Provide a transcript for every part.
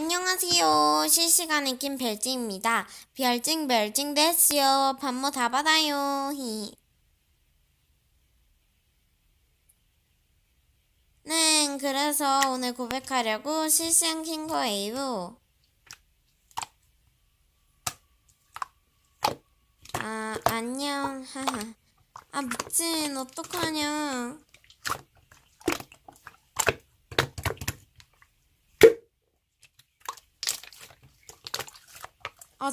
안녕하세요. 실시간의 김별징입니다. 별징 됐어요. 반모 다 받아요. 네, 그래서 오늘 고백하려고 실시간 킨 거예요. 안녕. 미친, 어떡하냐.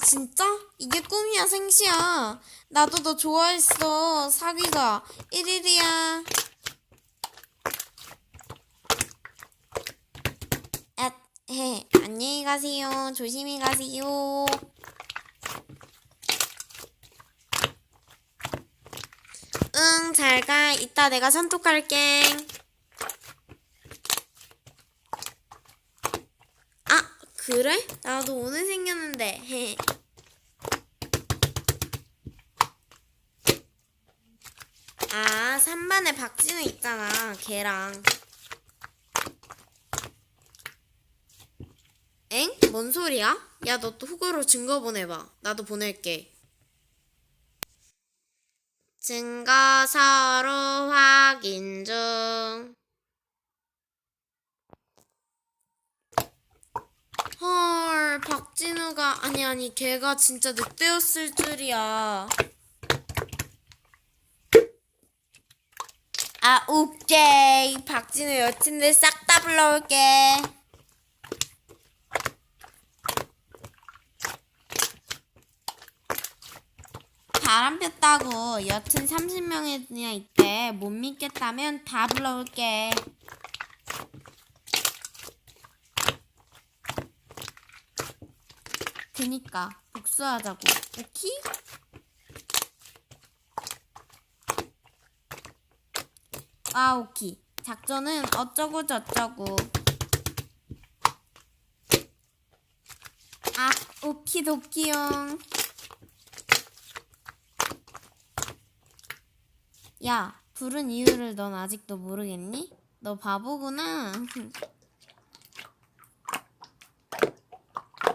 진짜? 이게 꿈이야, 생시야. 나도 너 좋아했어. 사귀자. 1일이야. 안녕히 가세요. 조심히 가세요. 응, 잘 가. 이따 내가 선톡할게. 그래? 나도 오늘 생겼는데. 3반에 박진우 있잖아. 걔랑. 엥? 뭔 소리야? 야, 너 또 후보로 증거 보내봐. 나도 보낼게. 증거 서로 확인 중. 헐, 박진우가 아니 걔가 진짜 늑대였을 줄이야. 오케이. 박진우 여친들 싹 다 불러올게. 바람 폈다고. 여친 30명이나 있대. 못 믿겠다면 다 불러올게. 그니까 복수하자고. 오키? 오키. 작전은 어쩌고 저쩌고. 오키도키용. 야, 부른 이유를 넌 아직도 모르겠니? 너 바보구나.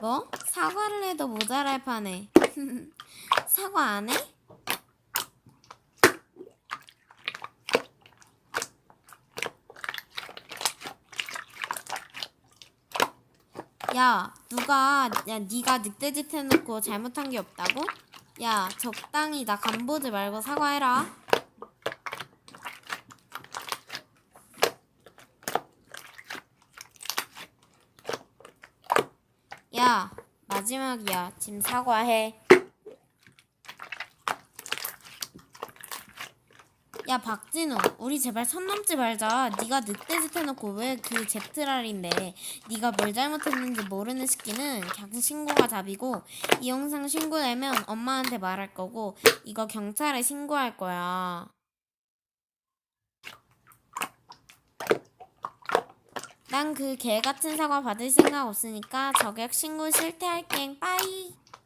뭐? 사과를 해도 모자랄 판에. 사과 안 해? 야, 네가 늑대짓 해놓고 잘못한 게 없다고? 야, 적당히 나 간보지 말고 사과해라. 야, 마지막이야. 지금 사과해. 야, 박진우, 우리 제발 선 넘지 말자. 네가 늑대짓 해놓고 왜 그 제트랄인데 네가 뭘 잘못했는지 모르는 새끼는 그냥 신고가 답이고, 이 영상 신고되면 엄마한테 말할 거고 이거 경찰에 신고할 거야. 난 그 개 같은 사과 받을 생각 없으니까 저격 신고 실태할게. 빠이.